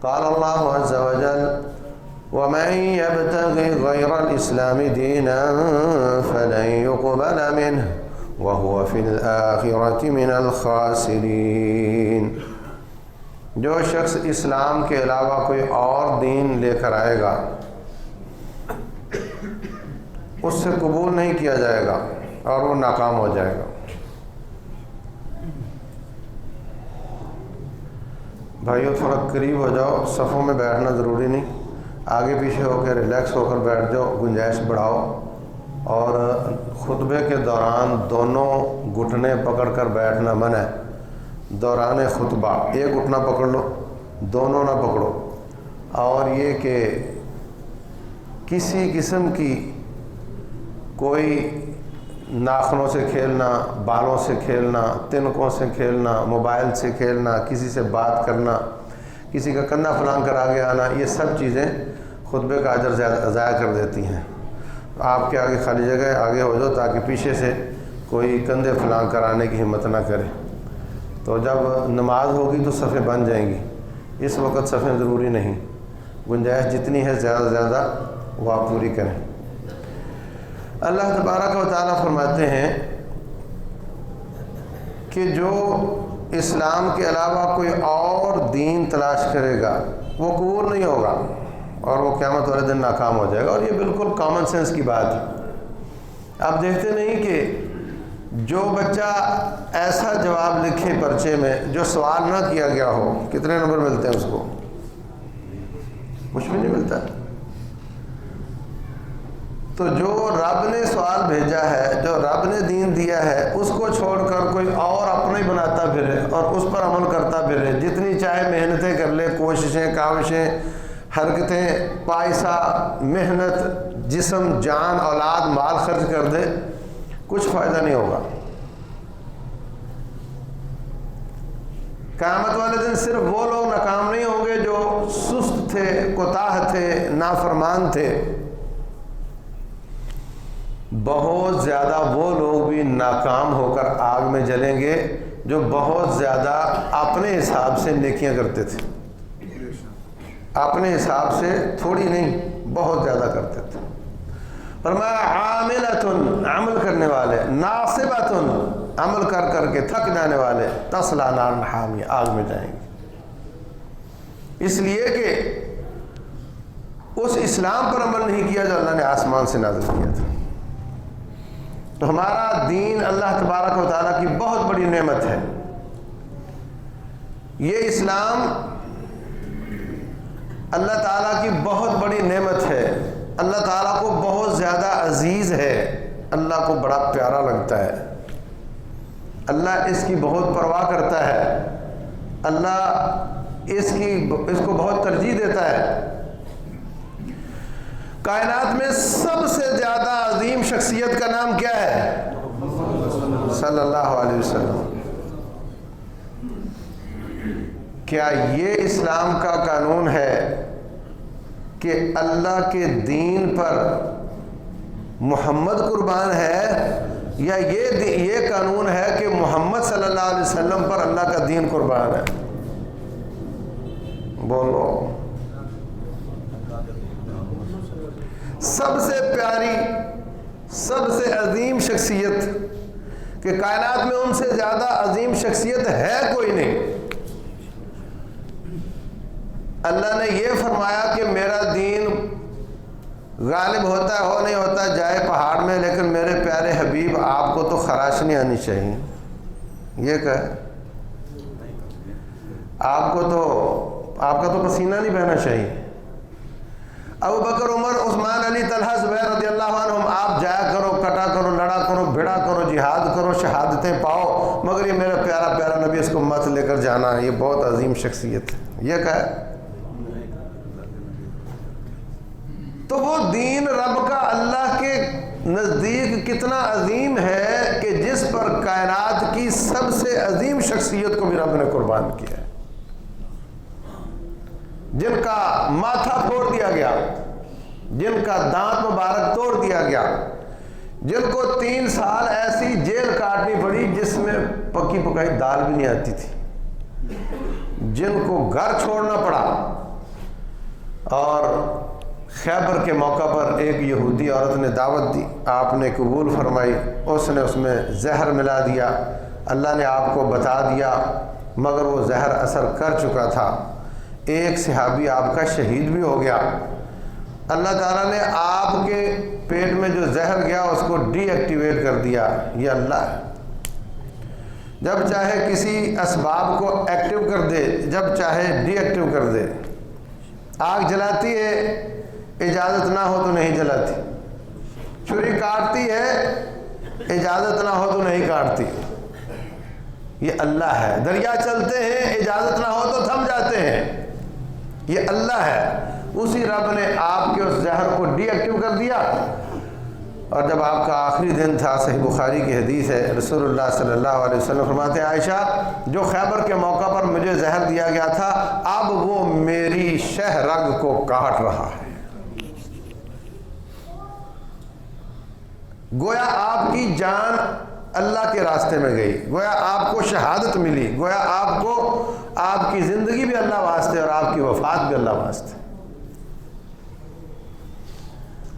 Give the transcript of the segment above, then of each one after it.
قال اللہ عز وجل ومن يبتغ غير الإسلام دينا فلن يقبل منه وهو في الآخرة من الخاسرين۔ جو شخص اسلام کے علاوہ کوئی اور دین لے کر آئے گا اس سے قبول نہیں کیا جائے گا اور وہ ناکام ہو جائے گا۔ بھائیو تھوڑا قریب ہو جاؤ، صفوں میں بیٹھنا ضروری نہیں، آگے پیچھے ہو کے ریلیکس ہو کر بیٹھ جاؤ، گنجائش بڑھاؤ، اور خطبے کے دوران دونوں گھٹنے پکڑ کر بیٹھنا منع ہے۔ دوران خطبہ ایک گھٹنا پکڑ لو، دونوں نہ پکڑو، اور یہ کہ کسی قسم کی کوئی ناخنوں سے کھیلنا، بالوں سے کھیلنا، تنکوں سے کھیلنا، موبائل سے کھیلنا، کسی سے بات کرنا، کسی کا کندھا پھلانگ کر آگے آنا، یہ سب چیزیں خطبے کا اجر ضائع کر دیتی ہیں۔ آپ کے آگے خالی جگہ ہے، آگے ہو جاؤ تاکہ پیچھے سے کوئی کندھے پھلانگ کر آنے کی ہمت نہ کرے۔ تو جب نماز ہوگی تو صفیں بن جائیں گی، اس وقت صفیں ضروری نہیں، گنجائش جتنی ہے زیادہ سے زیادہ وہ آپ پوری کریں۔ اللہ تبارک و تعالیٰ فرماتے ہیں کہ جو اسلام کے علاوہ کوئی اور دین تلاش کرے گا وہ قبول نہیں ہوگا اور وہ قیامت والے دن ناکام ہو جائے گا، اور یہ بالکل کامن سینس کی بات ہے۔ آپ دیکھتے نہیں کہ جو بچہ ایسا جواب لکھے پرچے میں جو سوال نہ کیا گیا ہو، کتنے نمبر ملتے ہیں اس کو؟ کچھ بھی نہیں ملتا۔ تو جو رب نے سوال بھیجا ہے، جو رب نے دین دیا ہے، اس کو چھوڑ کر کوئی اور اپنا ہی بناتا پھرے اور اس پر عمل کرتا پھرے، جتنی چاہے محنتیں کر لے، کوششیں، کاوشیں، حرکتیں، پیسہ، محنت، جسم، جان، اولاد، مال خرچ کر دے، کچھ فائدہ نہیں ہوگا۔ قیامت والے دن صرف وہ لوگ ناکام نہیں ہوں گے جو سست تھے، کوتاہ تھے، نافرمان تھے، بہت زیادہ وہ لوگ بھی ناکام ہو کر آگ میں جلیں گے جو بہت زیادہ اپنے حساب سے نیکیاں کرتے تھے، اپنے حساب سے تھوڑی نہیں بہت زیادہ کرتے تھے۔ فرمایا عاملۃ، عمل کرنے والے، ناصبۃ، عمل کر کر کے تھک جانے والے، تصلی نارا حامیہ، آگ میں جائیں گے۔ اس لیے کہ اس اسلام پر عمل نہیں کیا جو اللہ نے آسمان سے نازل کیا تھا۔ تو ہمارا دین اللہ تبارک و تعالیٰ کی بہت بڑی نعمت ہے۔ یہ اسلام اللہ تعالیٰ کی بہت بڑی نعمت ہے، اللہ تعالیٰ کو بہت زیادہ عزیز ہے، اللہ کو بڑا پیارا لگتا ہے، اللہ اس کی بہت پرواہ کرتا ہے، اللہ اس کو بہت ترجیح دیتا ہے۔ کائنات میں سب سے زیادہ عظیم شخصیت کا نام کیا ہے؟ صلی اللہ علیہ وسلم۔ کیا یہ اسلام کا قانون ہے کہ اللہ کے دین پر محمد قربان ہے، یا یہ قانون ہے کہ محمد صلی اللہ علیہ وسلم پر اللہ کا دین قربان ہے؟ بولو۔ سب سے پیاری، سب سے عظیم شخصیت کہ کائنات میں ان سے زیادہ عظیم شخصیت ہے کوئی نہیں۔ اللہ نے یہ فرمایا کہ میرا دین غالب ہوتا ہے، ہو نہیں ہوتا جائے پہاڑ میں، لیکن میرے پیارے حبیب آپ کو تو خراش نہیں آنی چاہیے۔ یہ کہ آپ کا تو پسینہ نہیں بہنا چاہیے۔ ابو بکر، عمر، عثمان، علی، طلحہ، زبیر رضی اللہ عنہم، آپ جایا کرو، کٹا کرو، لڑا کرو، بھیڑا کرو، جہاد کرو، شہادتیں پاؤ، مگر یہ میرا پیارا پیارا نبی، اس کو مت لے کر جانا، یہ بہت عظیم شخصیت ہے۔ یہ کہا ہے تو وہ دین رب کا اللہ کے نزدیک کتنا عظیم ہے کہ جس پر کائنات کی سب سے عظیم شخصیت کو بھی رب نے قربان کیا ہے، جن کا ماتھا پھوڑ دیا گیا، جن کا دانت مبارک توڑ دیا گیا، جن کو 3 سال ایسی جیل کاٹنی پڑی جس میں پکی پکائی دال بھی نہیں آتی تھی، جن کو گھر چھوڑنا پڑا، اور خیبر کے موقع پر ایک یہودی عورت نے دعوت دی، آپ نے قبول فرمائی، اس نے اس میں زہر ملا دیا، اللہ نے آپ کو بتا دیا، مگر وہ زہر اثر کر چکا تھا، ایک صحابی آپ کا شہید بھی ہو گیا۔ اللہ تعالیٰ نے آپ کے پیٹ میں جو زہر گیا اس کو ڈی ایکٹیویٹ کر دیا۔ یہ اللہ ہے، جب چاہے کسی اسباب کو ایکٹیو کر دے، جب چاہے ڈی ایکٹیو کر دے۔ آگ جلاتی ہے، اجازت نہ ہو تو نہیں جلاتی، چھری کاٹتی ہے، اجازت نہ ہو تو نہیں کاٹتی، یہ اللہ ہے۔ دریا چلتے ہیں، اجازت نہ ہو تو تھم جاتے ہیں، یہ اللہ ہے۔ اسی رب نے آپ کے اس زہر کو ڈی ایکٹیو کر دیا، اور جب آپ کا آخری دن تھا، صحیح بخاری کی حدیث ہے، رسول اللہ صلی اللہ علیہ وسلم فرماتے ہیں عائشہ جو خیبر کے موقع پر مجھے زہر دیا گیا تھا اب وہ میری شہ رگ کو کاٹ رہا ہے۔ گویا آپ کی جان اللہ کے راستے میں گئی، گویا آپ کو شہادت ملی، گویا آپ کو آپ کی زندگی بھی اللہ واسطے اور آپ کی وفات بھی اللہ واسطے۔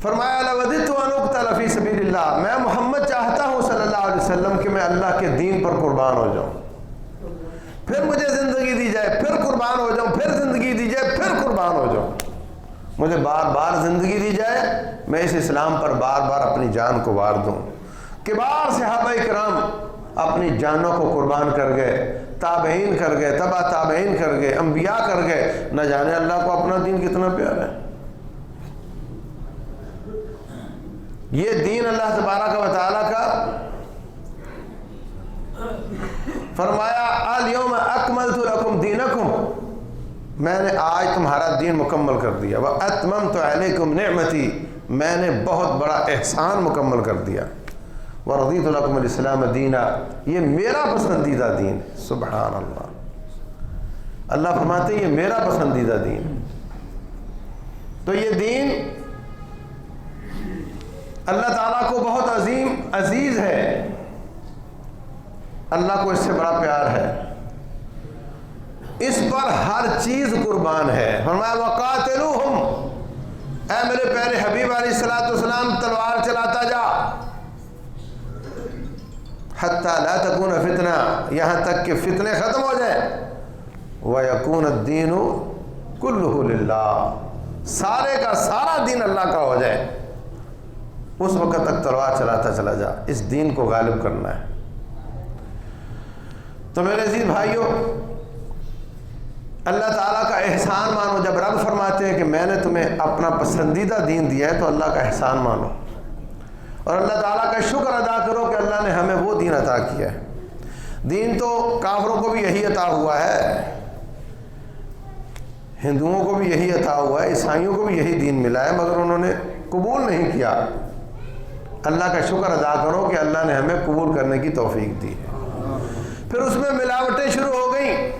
فرمایا لَوَدِدْتُ أَنْ أُقْتَلَ فِي سَبِيلِ اللَّهِ، میں محمد چاہتا ہوں صلی اللہ علیہ وسلم کہ میں اللہ کے دین پر قربان ہو جاؤں، پھر مجھے زندگی دی جائے، پھر قربان ہو جاؤں، پھر زندگی دی جائے، پھر قربان ہو جاؤں، مجھے بار بار زندگی دی جائے، میں اس اسلام پر بار بار اپنی جان کو وار دوں۔ کبار صحابہ کرام اپنی جانوں کو قربان کر گئے، تابعین کر گئے، تبع تابعین کر گئے، انبیاء کر گئے، نہ جانے اللہ کو اپنا دین کتنا پیارا ہے۔ یہ دین اللہ تبارک و تعالیٰ کا، فرمایا الیوم اکملت لکم دینکم، میں نے آج تمہارا دین مکمل کر دیا، واتممت علیکم نعمتی، میں نے بہت بڑا احسان مکمل کر دیا، ورضیت لکم الاسلام دینا، یہ میرا پسندیدہ دین ہے۔ سبحان اللہ، اللہ فرماتے ہیں یہ میرا پسندیدہ دین۔ تو یہ دین اللہ تعالیٰ کو بہت عزیز ہے، اللہ کو اس سے بڑا پیار ہے، اس پر ہر چیز قربان ہے۔ فرمایا وَقَاتِلُوهُمْ، اے میرے پیارے حبیب علیہ السلام تلوار چلاتا جا، حَتَّى لَا تَكُونَ فِتْنَةً، یہاں تک کہ فتنے ختم ہو جائیں، وَيَكُونَ الدِّينُ كُلُّهُ لِلَّهِ، سارے کا سارا دین اللہ کا ہو جائے، اس وقت تک تلوار چلاتا چلا جا، اس دین کو غالب کرنا ہے۔ تو میرے عزیز بھائیوں، اللہ تعالیٰ کا احسان مانو۔ جب رب فرماتے ہیں کہ میں نے تمہیں اپنا پسندیدہ دین دیا ہے تو اللہ کا احسان مانو، اور اللہ تعالیٰ کا شکر ادا کرو کہ اللہ نے ہمیں وہ دین عطا کیا ہے۔ دین تو کافروں کو بھی یہی عطا ہوا ہے، ہندوؤں کو بھی یہی عطا ہوا ہے، عیسائیوں کو بھی یہی دین ملا ہے، مگر انہوں نے قبول نہیں کیا۔ اللہ کا شکر ادا کرو کہ اللہ نے ہمیں قبول کرنے کی توفیق دی ہے۔ پھر اس میں ملاوٹیں شروع ہو گئیں،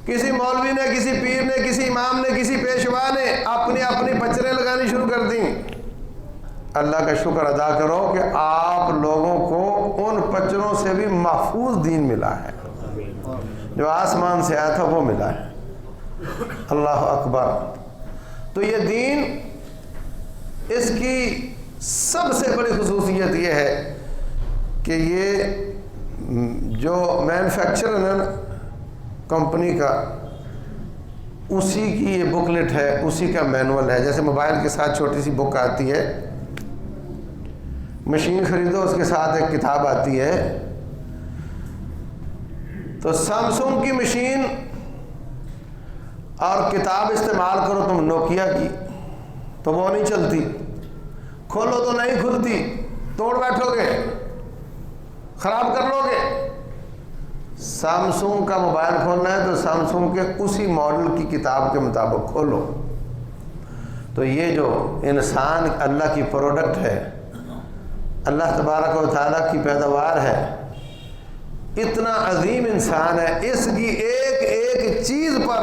کسی مولوی نے، کسی پیر نے، کسی امام نے، کسی پیشوا نے اپنی اپنی پچریں لگانی شروع کر دیں۔ اللہ کا شکر ادا کرو کہ آپ لوگوں کو ان پچروں سے بھی محفوظ دین ملا ہے، جو آسمان سے آیا تھا وہ ملا ہے۔ اللہ اکبر۔ تو یہ دین، اس کی سب سے بڑی خصوصیت یہ ہے کہ یہ جو مینوفیکچرر ہے کمپنی کا، اسی کی یہ بکلیٹ ہے، اسی کا مینول ہے۔ جیسے موبائل کے ساتھ چھوٹی سی بک آتی ہے، مشین خریدو اس کے ساتھ ایک کتاب آتی ہے، تو سیمسنگ کی مشین اور کتاب استعمال کرو تم نوکیا کی تو وہ نہیں چلتی، کھولو تو نہیں کھلتی، توڑ بیٹھو گے، خراب کر لو گے۔ سیمسنگ کا موبائل کھولنا ہے تو سیمسنگ کے اسی ماڈل کی کتاب کے مطابق کھولو۔ تو یہ جو انسان اللہ کی پروڈکٹ ہے، اللہ تبارک و تعالیٰ کی پیداوار ہے، اتنا عظیم انسان ہے، اس کی ایک ایک چیز پر،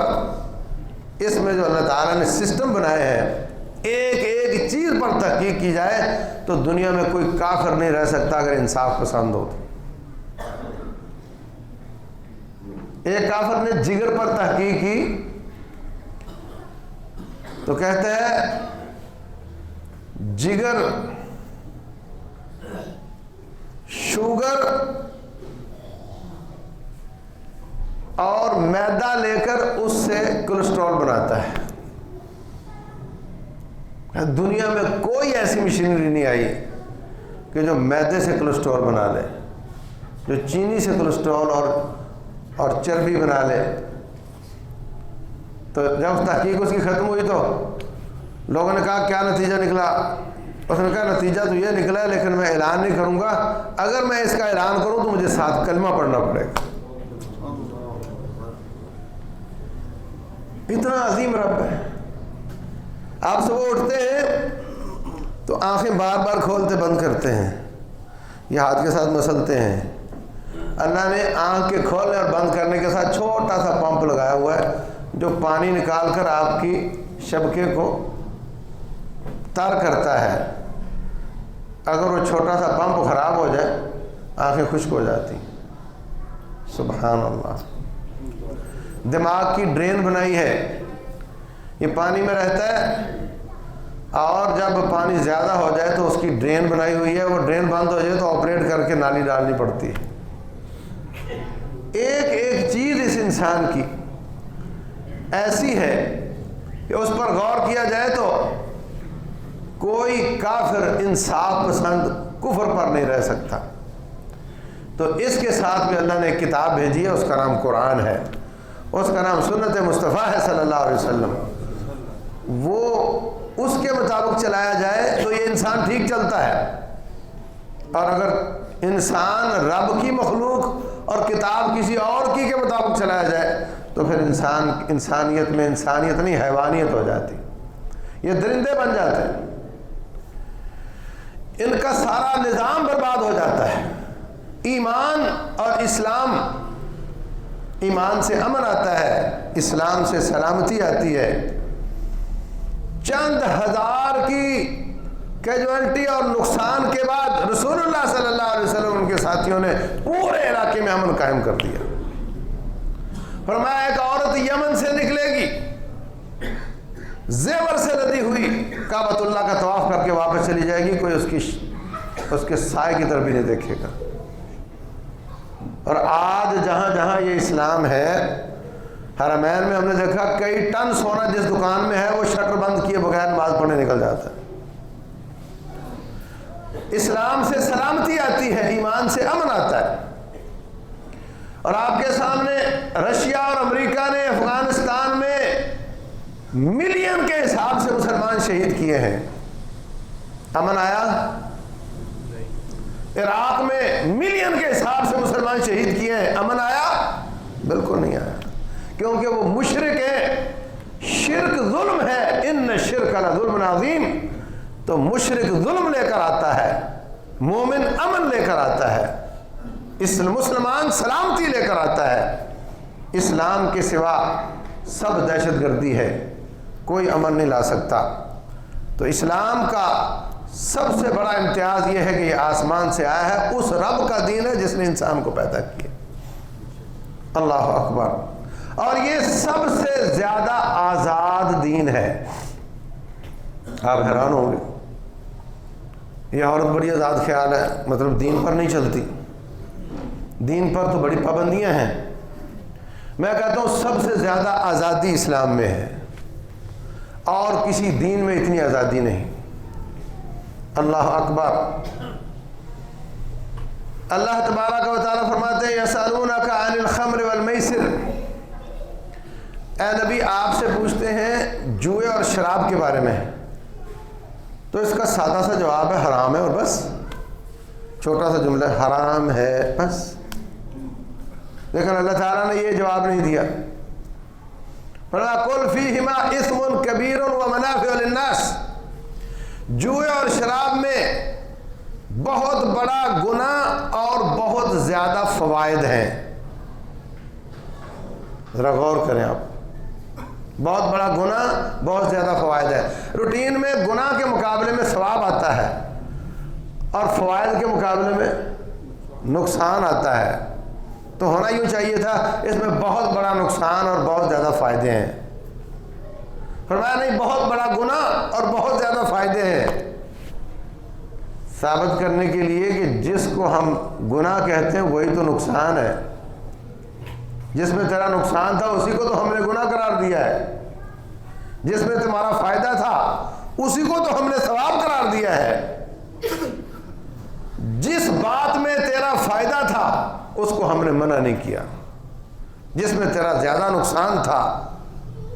اس میں جو اللہ تعالیٰ نے سسٹم بنائے ہیں، ایک ایک چیز پر تحقیق کی جائے تو دنیا میں کوئی کافر نہیں رہ سکتا اگر انصاف پسند ہو۔ ایک کافر نے جگر پر تحقیق کی تو کہتے ہیں جگر، شوگر اور میدا لے کر اس سے کولیسٹرول بناتا ہے۔ دنیا میں کوئی ایسی مشینری نہیں آئی کہ جو میدے سے کولیسٹرول بنا لے، جو چینی سے کولیسٹرول اور چربی بنا لے۔ تو جب تحقیق اس کی ختم ہوئی تو لوگوں نے کہا کیا نتیجہ نکلا؟ اس نے کہا نتیجہ تو یہ نکلا ہے، لیکن میں اعلان نہیں کروں گا، اگر میں اس کا اعلان کروں تو مجھے 7 کلمہ پڑھنا پڑے گا۔ اتنا عظیم رب ہے۔ آپ صبح اٹھتے ہیں تو آنکھیں بار بار کھولتے بند کرتے ہیں، یہ ہاتھ کے ساتھ مسلتے ہیں۔ اللہ نے آنکھ کے کھولنے اور بند کرنے کے ساتھ چھوٹا سا پمپ لگایا ہوا ہے جو پانی نکال کر آپ کی شبکے کو تر کرتا ہے۔ اگر وہ چھوٹا سا پمپ خراب ہو جائے آنکھیں خشک ہو جاتی۔ سبحان اللہ۔ دماغ کی ڈرین بنائی ہے، یہ پانی میں رہتا ہے اور جب پانی زیادہ ہو جائے تو اس کی ڈرین بنائی ہوئی ہے، وہ ڈرین بند ہو جائے تو آپریٹ کر کے نالی ڈالنی پڑتی ہے۔ ایک ایک چیز اس انسان کی ایسی ہے کہ اس پر غور کیا جائے تو کوئی کافر انصاف پسند کفر پر نہیں رہ سکتا۔ تو اس کے ساتھ بھی اللہ نے ایک کتاب بھیجی ہے، اس کا نام قرآن ہے، اس کا نام سنت مصطفیٰ ہے صلی اللہ علیہ وسلم۔ وہ اس کے مطابق چلایا جائے تو یہ انسان ٹھیک چلتا ہے، اور اگر انسان رب کی مخلوق اور کتاب کسی اور کی کے مطابق چلایا جائے تو پھر انسانیت میں انسانیت نہیں، حیوانیت ہو جاتی، یہ درندے بن جاتے ہیں، ان کا سارا نظام برباد ہو جاتا ہے۔ ایمان اور اسلام، ایمان سے امن آتا ہے، اسلام سے سلامتی آتی ہے۔ چند ہزار کی کیجوالٹی اور نقصان کے بعد رسول اللہ صلی اللہ علیہ وسلم ان کے ساتھیوں نے پورے علاقے میں امن قائم کر دیا۔ فرمایا ایک عورت یمن سے نکلے گی، زیور سے لدی ہوئی، کعبۃ اللہ کا طواف کر کے واپس چلی جائے گی، کوئی اس کے سائے کی طرف بھی نہیں دیکھے گا۔ اور آج جہاں جہاں یہ اسلام ہے، حرمین میں ہم نے دیکھا کئی ٹن سونا جس دکان میں ہے وہ شٹر بند کیے بغیر نماز پڑھنے نکل جاتا ہے۔ اسلام سے سلامتی آتی ہے، ایمان سے امن آتا ہے۔ اور آپ کے سامنے رشیا اور امریکہ نے افغانستان میں ملین کے حساب سے مسلمان شہید کیے ہیں، امن آیا؟ عراق میں ملین کے حساب سے مسلمان شہید کیے ہیں، امن آیا؟ بالکل نہیں آیا، کیونکہ وہ مشرک ہے، شرک ظلم ہے، ان شرک لظلم عظیم۔ تو مشرک ظلم لے کر آتا ہے، مومن امن لے کر آتا ہے، مسلمان سلامتی لے کر آتا ہے۔ اسلام کے سوا سب دہشت گردی ہے، کوئی امن نہیں لا سکتا۔ تو اسلام کا سب سے بڑا امتیاز یہ ہے کہ یہ آسمان سے آیا ہے، اس رب کا دین ہے جس نے انسان کو پیدا کیا۔ اللہ اکبر۔ اور یہ سب سے زیادہ آزاد دین ہے۔ آپ حیران ہوں گے، یہ عورت بڑی آزاد خیال ہے، مطلب دین پر نہیں چلتی، دین پر تو بڑی پابندیاں ہیں۔ میں کہتا ہوں سب سے زیادہ آزادی اسلام میں ہے، اور کسی دین میں اتنی آزادی نہیں۔ اللہ اکبر۔ اللہ تبارک و تعالیٰ فرماتے ہیں یسألونک عن الخمر والمیسر، اے نبی آپ سے پوچھتے ہیں جوئے اور شراب کے بارے میں، تو اس کا سادہ سا جواب ہے حرام ہے، اور بس چھوٹا سا جملہ حرام ہے بس۔ لیکن اللہ تعالیٰ نے یہ جواب نہیں دیا، فرمایا قل فیہما اثم کبیر ومنافع للناس، جوئے اور شراب میں بہت بڑا گناہ اور بہت زیادہ فوائد ہیں۔ ذرا غور کریں آپ، بہت بڑا گناہ، بہت زیادہ فوائد ہے۔ روٹین میں گناہ کے مقابلے میں ثواب آتا ہے اور فوائد کے مقابلے میں نقصان آتا ہے، تو ہونا یوں چاہیے تھا اس میں بہت بڑا نقصان اور بہت زیادہ فائدے ہیں۔ فرمایا نہیں، بہت بڑا گناہ اور بہت زیادہ فائدے ہیں، ثابت کرنے کے لیے کہ جس کو ہم گناہ کہتے ہیں وہی تو نقصان ہے، جس میں تیرا نقصان تھا اسی کو تو ہم نے گناہ قرار دیا ہے، جس میں تمہارا فائدہ تھا اسی کو تو ہم نے ثواب قرار دیا ہے، جس بات میں تیرا فائدہ تھا اس کو ہم نے منع نہیں کیا، جس میں تیرا زیادہ نقصان تھا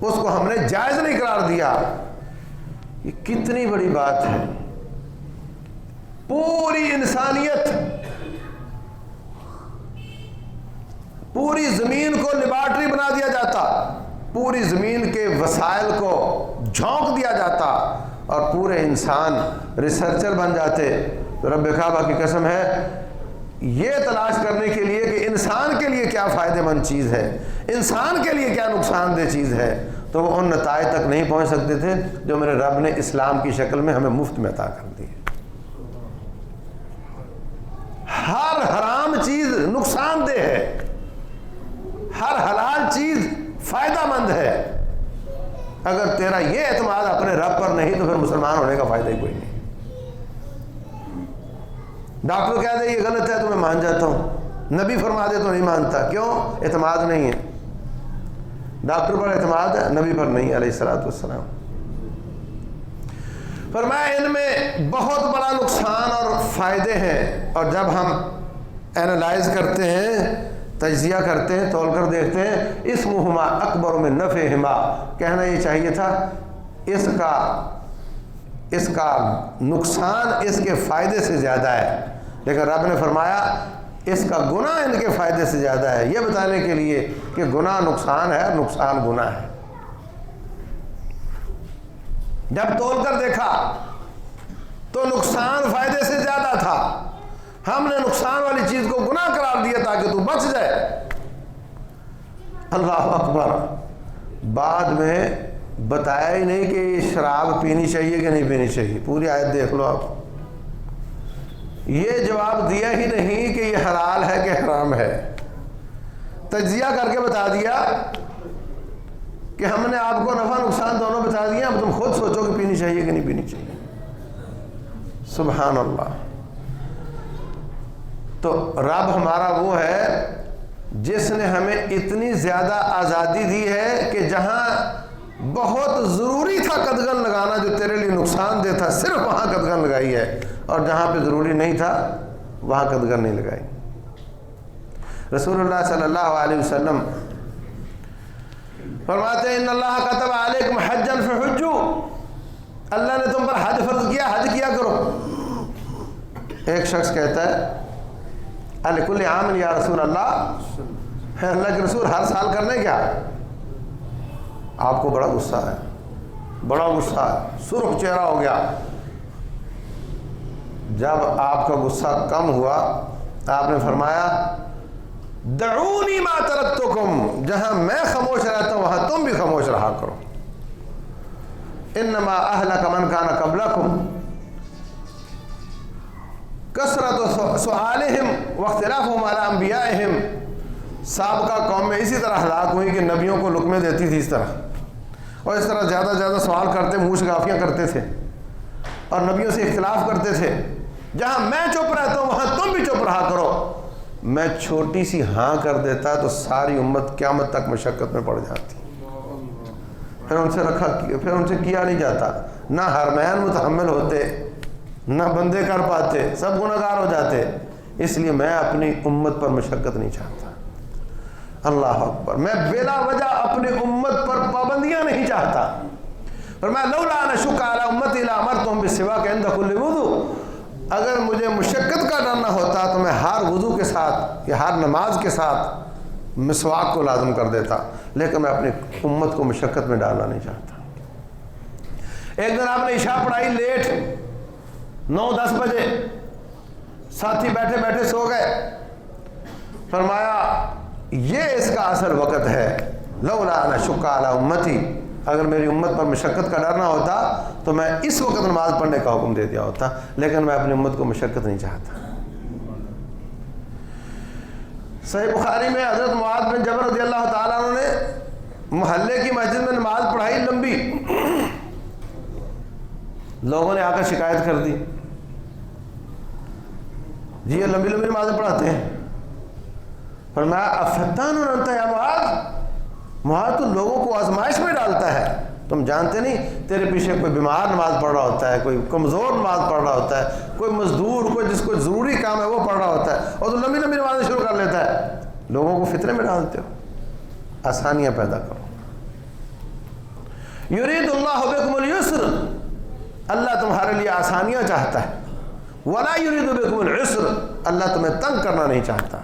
اس کو ہم نے جائز نہیں قرار دیا۔ یہ کتنی بڑی بات ہے، پوری انسانیت، پوری زمین کو لیبارٹری بنا دیا جاتا، پوری زمین کے وسائل کو جھونک دیا جاتا اور پورے انسان ریسرچر بن جاتے، تو رب کعبہ کی قسم ہے یہ تلاش کرنے کے لیے کہ انسان کے لیے کیا فائدہ مند چیز ہے، انسان کے لیے کیا نقصان دہ چیز ہے، تو وہ ان نتائج تک نہیں پہنچ سکتے تھے جو میرے رب نے اسلام کی شکل میں ہمیں مفت میں عطا کر دی ہے۔ ہر حرام چیز نقصان دہ ہے، ہر حلال چیز فائدہ مند ہے۔ اگر تیرا یہ اعتماد اپنے رب پر نہیں تو پھر مسلمان ہونے کا فائدہ ہی کوئی نہیں۔ ڈاکٹر کہہ دے یہ غلط ہے تو میں مان جاتا ہوں، نبی فرما دے تو نہیں مانتا، کیوں؟ اعتماد نہیں ہے۔ ڈاکٹر پر اعتماد ہے، نبی پر نہیں علیہ الصلوۃ والسلام۔ فرمایا ان میں بہت بڑا نقصان اور فائدے ہیں، اور جب ہم اینالائز کرتے ہیں، تجزیہ کرتے ہیں، تول کر دیکھتے ہیں، اسمہما اکبر من نفعہما، کہنا یہ چاہیے تھا اس کا نقصان اس کے فائدے سے زیادہ ہے، لیکن رب نے فرمایا اس کا گناہ ان کے فائدے سے زیادہ ہے، یہ بتانے کے لیے کہ گناہ نقصان ہے، نقصان گناہ ہے۔ جب تول کر دیکھا تو نقصان فائدے سے زیادہ تھا، ہم نے نقصان والی چیز کو گناہ قرار دیا تاکہ تو بچ جائے۔ اللہ اکبر۔ بعد میں بتایا ہی نہیں کہ شراب پینی چاہیے کہ نہیں پینی چاہیے، پوری آیت دیکھ لو آپ، یہ جواب دیا ہی نہیں کہ یہ حلال ہے کہ حرام ہے، تجزیہ کر کے بتا دیا کہ ہم نے آپ کو نفع نقصان دونوں بتا دیا، اب تم خود سوچو کہ پینی چاہیے کہ نہیں پینی چاہیے۔ سبحان اللہ۔ تو رب ہمارا وہ ہے جس نے ہمیں اتنی زیادہ آزادی دی ہے کہ جہاں بہت ضروری تھا قدغن لگانا جو تیرے لیے نقصان دہ تھا، صرف وہاں قدغن لگائی ہے، اور جہاں پہ ضروری نہیں تھا وہاں قدغن نہیں لگائی۔ رسول اللہ صلی اللہ علیہ وسلم فرماتے ہیں ان اللہ کتب علیکم حجا فحجوا، اللہ نے تم پر حج فرض کیا، حج کیا کرو۔ ایک شخص کہتا ہے لکل عام یا رسول اللہ، اللہ کے رسول ہر سال کرنے کیا؟ آپ کو بڑا غصہ ہے، بڑا غصہ ہے، سرخ چہرہ ہو گیا۔ جب آپ کا غصہ کم ہوا آپ نے فرمایا دعونی ما ترکتکم، جہاں میں خاموش رہتا ہوں وہاں تم بھی خاموش رہا کرو۔ انما اہلک من کان قبلکم کثرت سؤالہم واختلافہم علی انبیائہم، سابقہ قوم میں اسی طرح ہلاک ہوئی کہ نبیوں کو لقمے دیتی تھی اس طرح، اور اس طرح زیادہ زیادہ سوال کرتے، منہ شگافیاں کرتے تھے اور نبیوں سے اختلاف کرتے تھے۔ جہاں میں چپ رہتا ہوں وہاں تم بھی چپ رہا کرو۔ میں چھوٹی سی ہاں کر دیتا تو ساری امت قیامت تک مشقت میں پڑ جاتی، پھر ان سے کیا نہیں جاتا، نہ حرمین متحمل ہوتے، نہ بندے کر پاتے، سب گناہگار ہو جاتے۔ اس لیے میں اپنی امت پر مشقت نہیں چاہتا۔ اللہ اکبر۔ میں بلا وجہ اپنی امت پر پابندیاں نہیں چاہتا۔ فرمایا لولا ان اشق علی امتی لامرتهم بالسواک عند كل وضوء، اگر مجھے مشقت کا ڈر نہ ہوتا تو میں ہر وضو کے ساتھ یا ہر نماز کے ساتھ مسواک کو لازم کر دیتا، لیکن میں اپنی امت کو مشقت میں ڈالنا نہیں چاہتا۔ ایک دن آپ نے عشاء پڑھائی لیٹ، 9-10 بجے، ساتھی بیٹھے بیٹھے سو گئے۔ فرمایا یہ اس کا اصل وقت ہے، لولا ان اشق علی امتی، اگر میری امت پر مشقت کا ڈر نہ ہوتا تو میں اس وقت نماز پڑھنے کا حکم دے دیا ہوتا، لیکن میں اپنی امت کو مشقت نہیں چاہتا۔ صحیح بخاری میں حضرت معاذ بن جبل رضی اللہ تعالیٰ عنہ نے محلے کی مسجد میں نماز پڑھائی لمبی، لوگوں نے آ کر شکایت کر دی، جی یہ لمبی لمبی نمازیں پڑھاتے ہیں۔ فرمایا افتان انت یا معاذ، تو لوگوں کو آزمائش میں ڈالتا ہے، تم جانتے نہیں تیرے پیچھے کوئی بیمار نماز پڑھ رہا ہوتا ہے، کوئی کمزور نماز پڑھ رہا ہوتا ہے، کوئی مزدور، کوئی جس کو ضروری کام ہے وہ پڑھ رہا ہوتا ہے، اور تو لمبی لمبی نمازیں شروع کر لیتا ہے۔ لوگوں کو فتنے میں ڈالتے ہو، آسانیاں پیدا کرو۔ یرید اللہ بکم اليسر، اللہ تمہارے لیے آسانیاں چاہتا ہے، ولا یرید بکم العسر، اللہ تمہیں تنگ کرنا نہیں چاہتا۔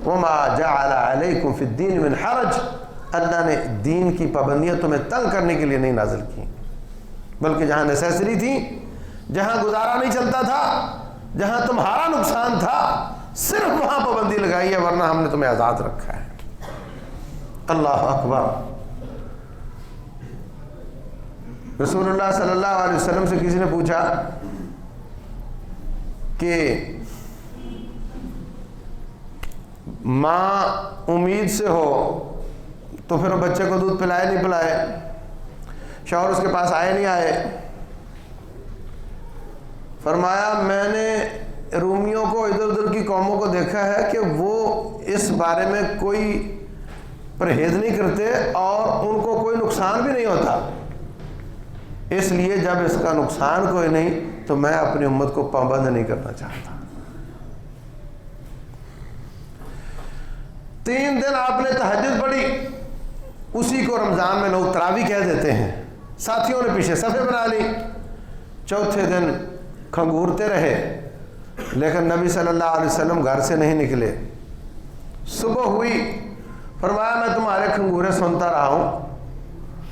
وما جعل علیکم فی الدین من حرج، اللہ نے دین کی پابندیاں تمہیں تنگ کرنے کے لیے نہیں نازل کی، بلکہ جہاں نیسیسری تھی، جہاں گزارا نہیں چلتا تھا، جہاں تمہارا نقصان تھا، صرف وہاں پابندی لگائی ہے، ورنہ ہم نے تمہیں آزاد رکھا ہے۔ اللہ اکبر۔ رسول اللہ صلی اللہ علیہ وسلم سے کسی نے پوچھا کہ ماں امید سے ہو تو پھر بچے کو دودھ پلائے نہیں پلائے، شوہر اس کے پاس آئے نہیں آئے؟ فرمایا میں نے رومیوں کو، ادھر ادھر کی قوموں کو دیکھا ہے کہ وہ اس بارے میں کوئی پرہیز نہیں کرتے اور ان کو کوئی نقصان بھی نہیں ہوتا، اس لیے جب اس کا نقصان کوئی نہیں تو میں اپنی امت کو پابند نہیں کرنا چاہتا۔ 3 دن آپ نے تہجد پڑھی، اسی کو رمضان میں لوگ تراویح کہہ دیتے ہیں، ساتھیوں نے پیچھے صفیں بنا لی، 4تھے دن کھنگورتے رہے، لیکن نبی صلی اللہ علیہ وسلم گھر سے نہیں نکلے۔ صبح ہوئی، فرمایا میں تمہارے کھنگورے سنتا رہا ہوں،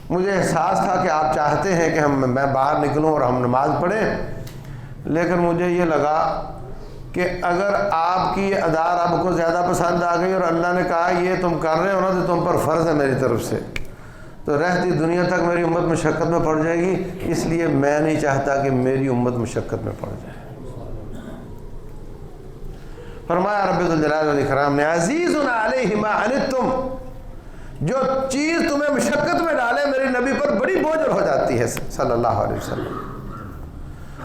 مجھے احساس تھا کہ آپ چاہتے ہیں کہ میں باہر نکلوں اور ہم نماز پڑھیں، لیکن مجھے یہ لگا کہ اگر آپ کی یہ ادا رب کو زیادہ پسند آ گئی اور اللہ نے کہا یہ تم کر رہے ہو نا تو تم پر فرض ہے میری طرف سے، تو رہتی دنیا تک میری امت مشقت میں پڑ جائے گی، اس لیے میں نہیں چاہتا کہ میری امت مشقت میں پڑ جائے۔ فرمایا رب ذوالجلال والاکرام نے عزیز علیہ ما عنتم، جو چیز تمہیں مشقت میں ڈالے میرے نبی پر بڑی بوجھ ہو جاتی ہے صلی اللہ علیہ وسلم۔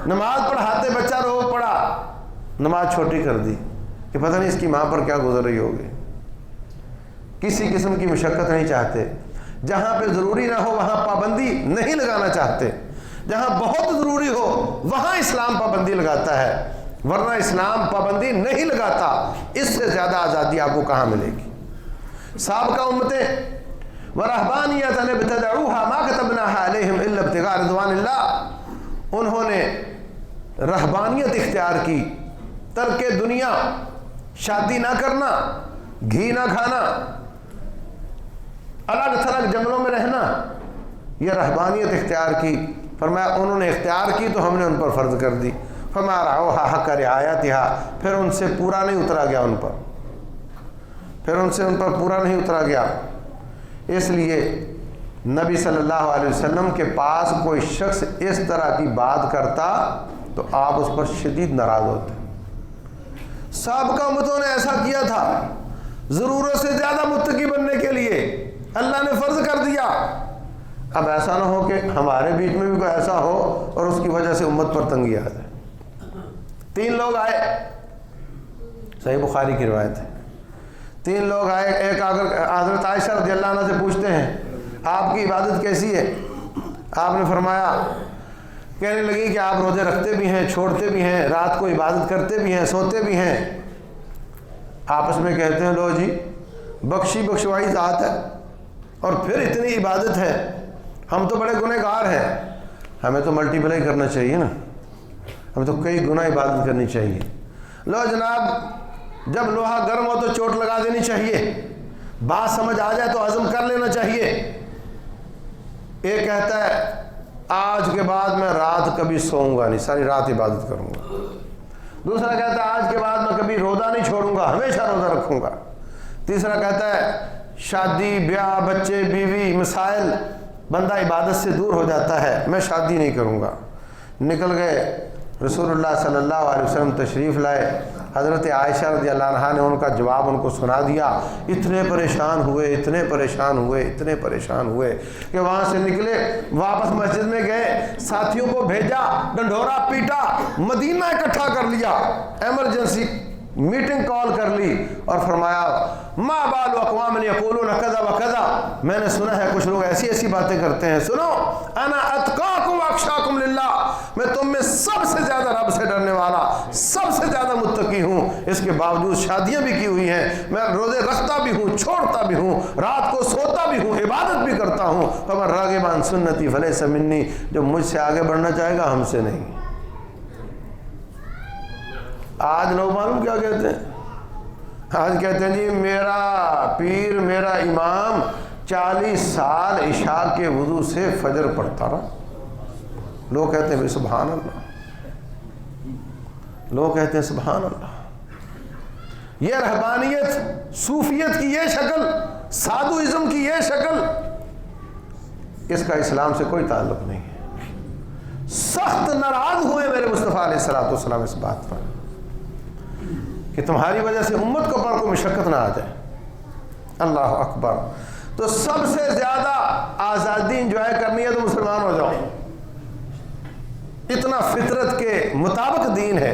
نماز پڑھاتے بچہ رو پڑا، نماز چھوٹی کر دی کہ پتہ نہیں اس کی ماں پر کیا گزر رہی ہوگی۔ کسی قسم کی مشقت نہیں چاہتے، جہاں پہ ضروری نہ ہو وہاں پابندی نہیں لگانا چاہتے، جہاں بہت ضروری ہو وہاں اسلام پابندی لگاتا ہے، ورنہ اسلام پابندی نہیں لگاتا۔ اس سے زیادہ آزادی آپ کو کہاں ملے گی؟ سابقہ امتیں وَرَهْبَانِيَّةً ابْتَدَعُوهَا مَا كَتَبْنَاهَا عَلَيْهِمْ إِلَّا ابْتِغَاءَ رِضْوَانِ اللَّهِ، انہوں نے رہبانیت اختیار کی، ترک دنیا، شادی نہ کرنا، گھی نہ کھانا، الگ تھلگ جنگلوں میں رہنا، یہ رہبانیت اختیار کی۔ فرمایا انہوں نے اختیار کی تو ہم نے ان پر فرض کر دی۔ فَمَا رَعَوْهَا حَقَّ رِعَایَتِهَا، پھر ان سے پورا نہیں اترا گیا، ان پر پورا نہیں اترا گیا۔ اس لیے نبی صلی اللہ علیہ وسلم کے پاس کوئی شخص اس طرح کی بات کرتا تو آپ اس پر شدید ناراض ہوتے۔ سابقہ امتوں نے ایسا کیا تھا، ضرورت سے زیادہ متقی بننے کے لیے اللہ نے فرض کر دیا۔ اب ایسا نہ ہو کہ ہمارے بیچ میں بھی کوئی ایسا ہو اور اس کی وجہ سے امت پر تنگی آ جائے۔ 3 لوگ آئے، صحیح بخاری کی روایت ہے، 3 لوگ آئے، ایک آ کر حضرت عائشہ رضی اللہ عنہ سے پوچھتے ہیں آپ کی عبادت کیسی ہے؟ آپ نے فرمایا، کہنے لگی کہ آپ روزے رکھتے بھی ہیں، چھوڑتے بھی ہیں، رات کو عبادت کرتے بھی ہیں، سوتے بھی ہیں۔ آپس میں کہتے ہیں لو جی بخشی بخشوائی ذات ہے اور پھر اتنی عبادت ہے، ہم تو بڑے گنہگار ہیں، ہمیں تو ملٹی پلائی کرنا چاہیے نا، ہمیں تو کئی گنا عبادت کرنی چاہیے۔ لو جناب جب لوہا گرم ہو تو چوٹ لگا دینی چاہیے، بات سمجھ آ جائے تو عزم کر لینا چاہیے۔ ایک کہتا ہے آج کے بعد میں رات کبھی سوؤں گا نہیں، ساری رات عبادت کروں گا۔ دوسرا کہتا ہے آج کے بعد میں کبھی روزہ نہیں چھوڑوں گا، ہمیشہ روزہ رکھوں گا۔ تیسرا کہتا ہے شادی بیاہ بچے بیوی مسائل بندہ عبادت سے دور ہو جاتا ہے، میں شادی نہیں کروں گا۔ نکل گئے، رسول اللہ صلی اللہ علیہ وسلم تشریف لائے، حضرت عائشہ رضی اللہ عنہا نے ان کا جواب ان کو سنا دیا. اتنے پریشان ہوئے کہ وہاں سے نکلے, واپس مسجد میں گئے, ساتھیوں کو بھیجا, ڈنڈورا پیٹا, مدینہ اکٹھا کر لیا, ایمرجنسی میٹنگ کال کر لی اور فرمایا ما بال اقوام یقولون کذا و کذا, میں نے سنا ہے کچھ لوگ ایسی باتیں کرتے ہیں, سنو انا اتقاکم واخشاکم للہ, میں تم میں سب سے زیادہ رب سے ڈرنے والا, سب سے زیادہ متقی ہوں. اس کے باوجود شادیاں بھی کی ہوئی ہیں, میں روزے رکھتا بھی ہوں, چھوڑتا بھی ہوں, رات کو سوتا بھی ہوں, عبادت بھی کرتا ہوں. فمن راغب عن سنتی فلیس منی, جو مجھ سے آگے بڑھنا چاہے گا ہم سے نہیں. آج لوگ معلوم کیا کہتے ہیں؟ آج کہتے ہیں جی میرا پیر, میرا امام 40 سال عشاء کے وضو سے فجر پڑھتا رہا. لوگ کہتے ہیں سبحان اللہ, لوگ کہتے ہیں سبحان اللہ. یہ رہبانیت, صوفیت کی یہ شکل, سادھوازم کی یہ شکل, اس کا اسلام سے کوئی تعلق نہیں ہے. سخت ناراض ہوئے میرے مصطفیٰ علیہ الصلوۃ والسلام اس بات پر کہ تمہاری وجہ سے امت کو پر کوئی مشقت نہ آ جائے. اللہ اکبر. تو سب سے زیادہ آزادی انجوائے کرنی ہے تو مسلمان ہو جاؤ. اتنا فطرت کے مطابق دین ہے,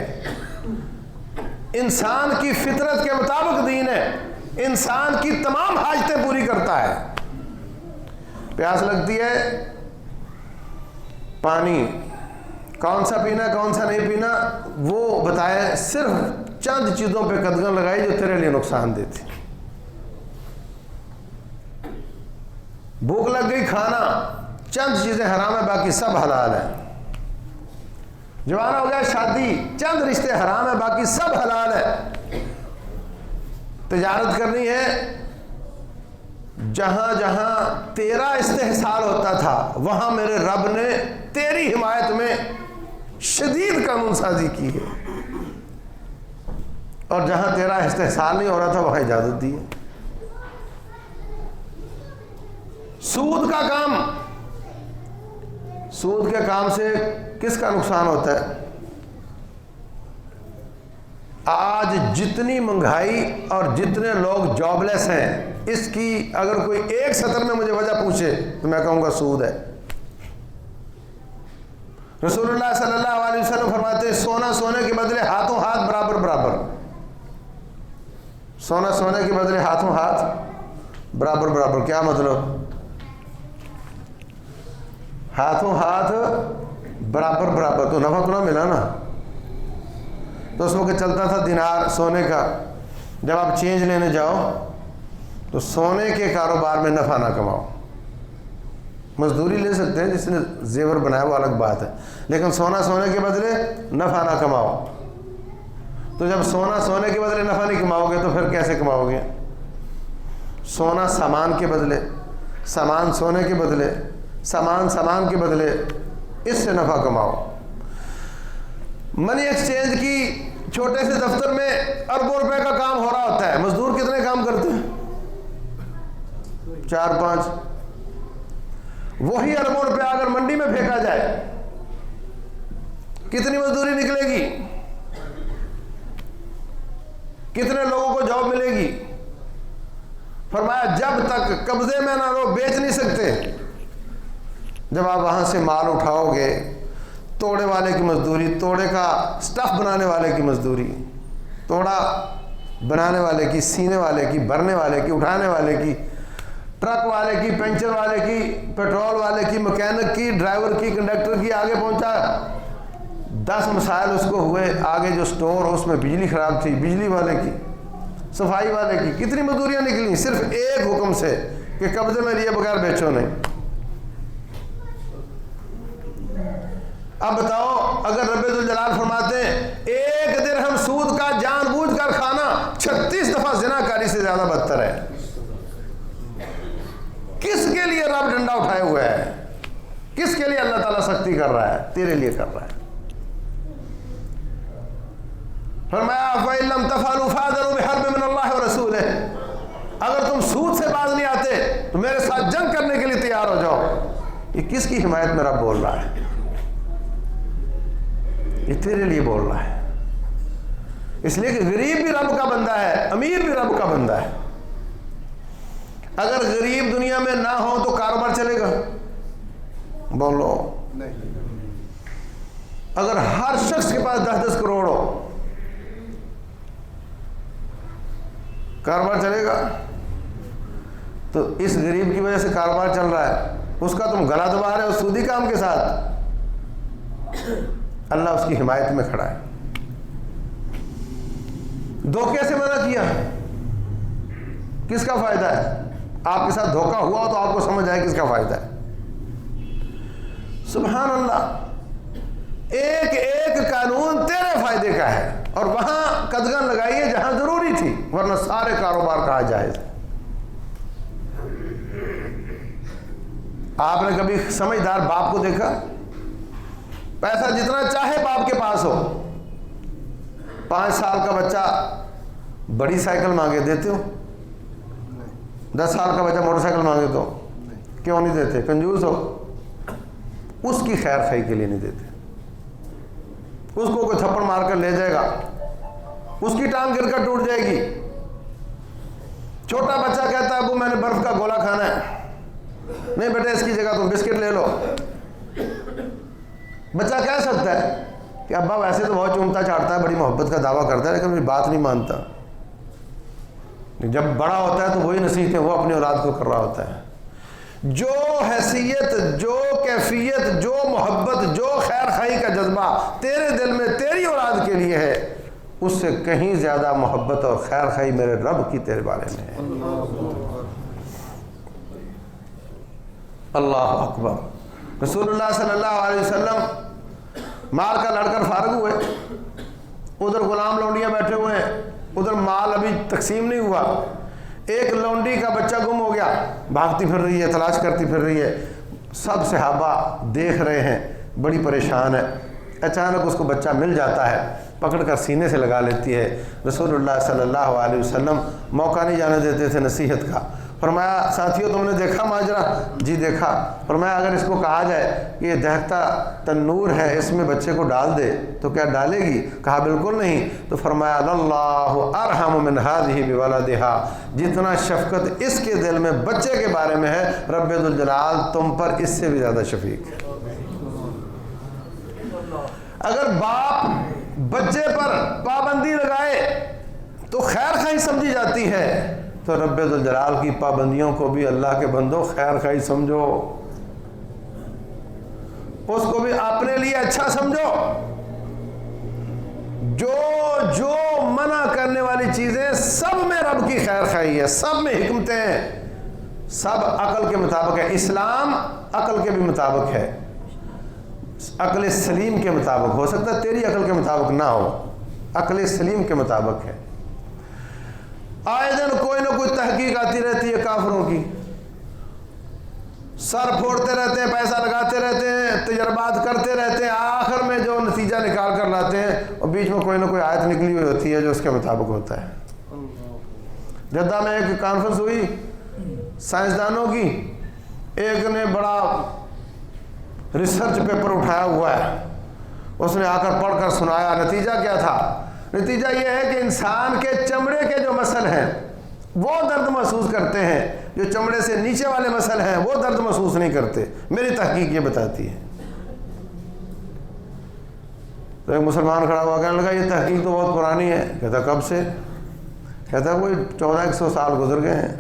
انسان کی فطرت کے مطابق دین ہے, انسان کی تمام حاجتیں پوری کرتا ہے. پیاس لگتی ہے, پانی کون سا پینا کون سا نہیں پینا وہ بتائے, صرف چند چیزوں پہ قدغن لگائی جو تیرے لیے نقصان دیتی. بھوک لگ گئی, کھانا, چند چیزیں حرام ہے باقی سب حلال ہے. جوان ہو گیا, شادی, چند رشتے حرام ہے باقی سب حلال ہے. تجارت کرنی ہے, جہاں جہاں تیرا استحصال ہوتا تھا وہاں میرے رب نے تیری حمایت میں شدید قانون سازی کی ہے, اور جہاں تیرا استحصال نہیں ہو رہا تھا وہاں اجازت دی ہے. سود کا کام, سود کے کام سے کس کا نقصان ہوتا ہے؟ آج جتنی مہنگائی اور جتنے لوگ جاب لیس ہیں, اس کی اگر کوئی ایک سطر میں مجھے وجہ پوچھے تو میں کہوں گا سود ہے. رسول اللہ صلی اللہ علیہ وسلم فرماتے ہیں سونا سونے کے بدلے ہاتھوں ہاتھ برابر برابر. سونا سونے کے بدلے ہاتھوں ہاتھ برابر برابر. کیا مطلب؟ ہاتھوں ہاتھ برابر برابر تو نفع تو نہ ملا نا. تو اس وقت چلتا تھا دینار سونے کا, جب آپ چینج لینے جاؤ تو سونے کے کاروبار میں نفع نہ کماؤ. مزدوری لے سکتے ہیں, جس نے زیور بنایا وہ الگ بات ہے, لیکن سونا سونے کے بدلے نفع نہ کماؤ. تو جب سونا سونے کے بدلے نفع نہیں کماؤ گے تو پھر کیسے کماؤ گے؟ سونا سامان کے بدلے, سامان سونے کے بدلے, سامان سامان کے بدلے, اس سے نفع کماؤ. منی ایکسچینج کی چھوٹے سے دفتر میں اربوں روپے کا کام ہو رہا ہوتا ہے, مزدور کتنے کام کرتے ہیں؟ 4-5. وہی اربوں روپے اگر منڈی میں پھینکا جائے کتنی مزدوری نکلے گی؟ کتنے لوگوں کو جاب ملے گی؟ فرمایا جب تک قبضے میں نہ لو بیچ نہیں سکتے. جب آپ وہاں سے مال اٹھاؤ گے, توڑے والے کی مزدوری, توڑے کا سٹف بنانے والے کی مزدوری, توڑا بنانے والے کی, سینے والے کی, بھرنے والے کی, اٹھانے والے کی, ٹرک والے کی, پنچر والے کی, پیٹرول والے کی, مکینک کی, ڈرائیور کی, کنڈکٹر کی, آگے پہنچا 10 مسائل اس کو ہوئے. آگے جو سٹور اس میں بجلی خراب تھی, بجلی والے کی, صفائی والے کی, کتنی مزدوریاں نکلیں صرف ایک حکم سے کہ قبضے میں لیے بغیر بیچو نہیں. اب بتاؤ, اگر رب ذوالجلال فرماتے ہیں 1 درہم سود کا جان بوجھ کر کھانا 36 دفعہ زنا کاری سے زیادہ بدتر ہے, کس کے لیے رب ڈنڈا اٹھائے ہوئے ہے؟ کس کے لیے اللہ تعالیٰ سختی کر رہا ہے؟ تیرے لیے کر رہا ہے. فرمایا فَإِن لَّمْ تَفْعَلُوا فَأَذَنُوا بِحَرْبٍ مِّنَ اللَّهِ وَرَسُولِهِ, اگر تم سود سے باز نہیں آتے تو میرے ساتھ جنگ کرنے کے لیے تیار ہو جاؤ. یہ کس کی حمایت میں رب بول رہا ہے؟ یہ تیرے لیے بول رہا ہے. اس لیے کہ غریب بھی رب کا بندہ ہے، امیر بھی رب کا بندہ ہے۔ اگر غریب دنیا میں نہ ہو تو کاروبار چلے گا؟ بولو نہیں۔ اگر ہر شخص کے پاس 10-10 کروڑ ہو، کاروبار چلے گا؟ تو اس غریب کی وجہ سے کاروبار چل رہا ہے، اس کا تم گلا دبا رہے ہو سودی کام کے ساتھ۔ اللہ اس کی حمایت میں کھڑا ہے۔ دھوکے سے منع کیا، کس کا فائدہ ہے؟ آپ کے ساتھ دھوکہ ہوا تو آپ کو سمجھ آئے کس کا فائدہ ہے۔ سبحان اللہ، ایک ایک قانون تیرے فائدے کا ہے، اور وہاں قدغن لگائیے جہاں ضروری تھی، ورنہ سارے کاروبار کہا جائز ہے۔ آپ نے کبھی سمجھدار باپ کو دیکھا؟ پیسہ جتنا چاہے باپ کے پاس ہو، 5 سال کا بچہ بڑی سائیکل مانگے دیتے ہو؟ 10 سال کا بچہ موٹر سائیکل مانگے تو کیوں نہیں دیتے؟ کنجوس ہو؟ اس کی خیر خواہی کے لیے نہیں دیتے۔ اس کو کوئی تھپڑ مار کر لے جائے گا، اس کی ٹانگ گر کر ٹوٹ جائے گی۔ چھوٹا بچہ کہتا ہے ابو میں نے برف کا گولا کھانا ہے، نہیں بیٹا اس کی جگہ تم بسکٹ لے لو۔ بچہ کہہ سکتا ہے کہ ابا ویسے تو بہت چومتا چاٹتا ہے، بڑی محبت کا دعویٰ کرتا ہے، لیکن میری بات نہیں مانتا۔ جب بڑا ہوتا ہے تو وہی نصیحتیں وہ اپنی اولاد کو کر رہا ہوتا ہے۔ جو حیثیت، جو کیفیت، جو محبت، جو خیر خواہی کا جذبہ تیرے دل میں تیری اولاد کے لیے ہے، اس سے کہیں زیادہ محبت اور خیر خواہی میرے رب کی تیرے بارے میں ہے۔ اللہ اکبر۔ رسول اللہ صلی اللہ علیہ وسلم مال کا لڑ کر فارغ ہوئے، ادھر غلام لونڈیاں بیٹھے ہوئے ہیں، ادھر مال ابھی تقسیم نہیں ہوا۔ ایک لونڈی کا بچہ گم ہو گیا، بھاگتی پھر رہی ہے، تلاش کرتی پھر رہی ہے، سب صحابہ دیکھ رہے ہیں، بڑی پریشان ہے۔ اچانک اس کو بچہ مل جاتا ہے، پکڑ کر سینے سے لگا لیتی ہے۔ رسول اللہ صلی اللہ علیہ وسلم موقع نہیں جانے دیتے تھے نصیحت کا۔ فرمایا ساتھیوں تم نے دیکھا ماجرا؟ جی دیکھا۔ فرمایا اگر اس کو کہا جائے کہ یہ دہتا تنور ہے، اس میں بچے کو ڈال دے تو کیا ڈالے گی؟ کہا بالکل نہیں۔ تو فرمایا اللہ ارحم من ہذہ بولدہا، جتنا شفقت اس کے دل میں بچے کے بارے میں ہے، رب ذوالجلال تم پر اس سے بھی زیادہ شفیق ہے۔ اگر باپ بچے پر پابندی لگائے تو خیر خواہی سمجھی جاتی ہے، تو رب ذوالجلال کی پابندیوں کو بھی اللہ کے بندوں خیر خواہی سمجھو، اس کو بھی اپنے لیے اچھا سمجھو۔ جو منع کرنے والی چیزیں سب میں رب کی خیر خواہی ہے، سب میں حکمتیں ہیں، سب عقل کے مطابق ہے۔ اسلام عقل کے بھی مطابق ہے، عقل سلیم کے مطابق۔ ہو سکتا ہے تیری عقل کے مطابق نہ ہو، عقل سلیم کے مطابق ہے۔ آئے دن کوئی نہ کوئی تحقیق آتی رہتی ہے کافروں کی، سر پھوڑتے رہتے ہیں، پیسہ لگاتے رہتے ہیں، تجربات کرتے رہتے ہیں، آخر میں جو نتیجہ نکال کر لاتے ہیں، اور بیچ میں کوئی نہ کوئی آیت نکلی ہوئی ہوتی ہے جو اس کے مطابق ہوتا ہے۔ جدہ میں ایک کانفرنس ہوئی سائنسدانوں کی، ایک نے بڑا ریسرچ پیپر اٹھایا ہوا ہے، اس نے آ کر پڑھ کر سنایا۔ نتیجہ کیا تھا؟ نتیجہ یہ ہے کہ انسان کے چمڑے کے جو مسل ہیں وہ درد محسوس کرتے ہیں، جو چمڑے سے نیچے والے مسل ہیں وہ درد محسوس نہیں کرتے۔ میری تحقیق یہ بتاتی ہے۔ تو ایک مسلمان کھڑا ہوا کہنے لگا یہ تحقیق تو بہت پرانی ہے۔ کہتا کب سے؟ کہتا کوئی 1400 سال گزر گئے ہیں۔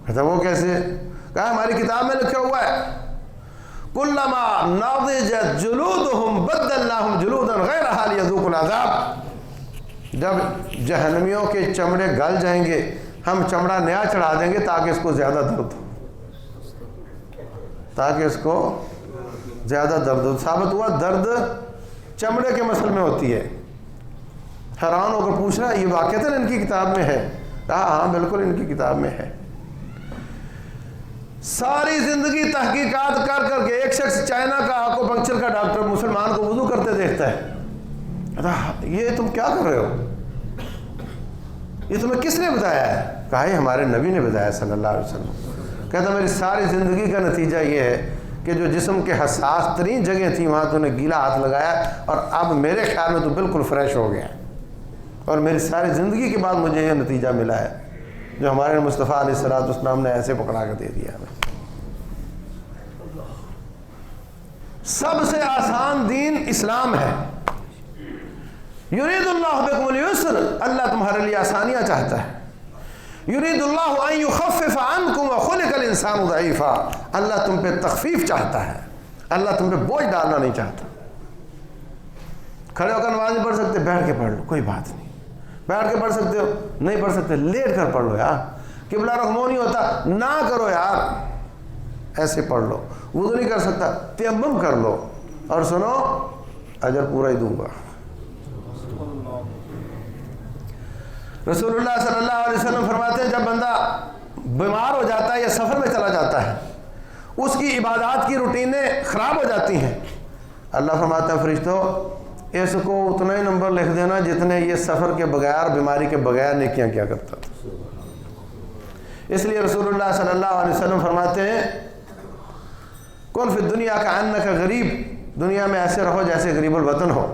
کہتا وہ کیسے؟ کہا ہماری کتاب میں لکھا ہوا ہے کلما نضجت جلودہم بدلناہم جلودا غیرہا لیذوقوا العذاب، جب جہنمیوں کے چمڑے گل جائیں گے ہم چمڑا نیا چڑھا دیں گے تاکہ اس کو زیادہ درد ہو، تاکہ اس کو زیادہ درد ہو۔ ثابت ہوا درد چمڑے کے مسل میں ہوتی ہے۔ حیران ہو کر پوچھ رہا یہ واقعتاً ان کی کتاب میں ہے؟ کہا ہاں بالکل ان کی کتاب میں ہے۔ ساری زندگی تحقیقات کر کر کے ایک شخص چائنا کا آنکھوں پنکچر کا ڈاکٹر مسلمان کو وضو کرتے دیکھتا ہے، یہ تم کیا کر رہے ہو؟ یہ تمہیں کس نے بتایا ہے؟ کہا یہ ہمارے نبی نے بتایا صلی اللہ علیہ وسلم۔ کہتا میری ساری زندگی کا نتیجہ یہ ہے کہ جو جسم کے حساس ترین جگہ تھی وہاں تو نے گیلا ہاتھ لگایا اور اب میرے خیال میں تو بالکل فریش ہو گیا اور میری ساری زندگی کے بعد مجھے یہ نتیجہ ملا ہے جو ہمارے مصطفیٰ علیہ السلام نے ایسے پکڑا کر دے دیا ہمیں۔ سب سے آسان دین اسلام ہے۔ یرید اللہ بکم اليسر، اللہ تمہارے لیے آسانیاں چاہتا ہے۔ یرید اللہ ان یخفف عنکم وخلق الانسان ضعیفا، اللہ تم پہ تخفیف چاہتا ہے، اللہ تم پہ بوجھ ڈالنا نہیں چاہتا۔ کھڑے ہو کر نماز نہیں پڑھ سکتے، بیٹھ کے پڑھ لو، کوئی بات نہیں۔ بیٹھ کے پڑھ سکتے ہو، نہیں پڑھ سکتے لیٹ کر پڑھ لو یار۔ قبلہ رخ منہ نہیں ہوتا، نہ کرو یار، ایسے پڑھ لو۔ وضو نہیں کر سکتا، تیمم کر لو، اور سنو اجر پورا ہی دوں گا۔ رسول اللہ صلی اللہ علیہ وسلم فرماتے ہیں جب بندہ بیمار ہو جاتا ہے یا سفر میں چلا جاتا ہے، اس کی عبادات کی روٹینیں خراب ہو جاتی ہیں، اللہ فرماتا ہے فرشتوں اس کو اتنا ہی نمبر لکھ دینا جتنے یہ سفر کے بغیر، بیماری کے بغیر نیکیاں کیا کرتا تھا۔ اس لیے رسول اللہ صلی اللہ علیہ وسلم فرماتے ہیں کن فی الدنیا کأنک غریب، دنیا میں ایسے رہو جیسے غریب الوطن ہو۔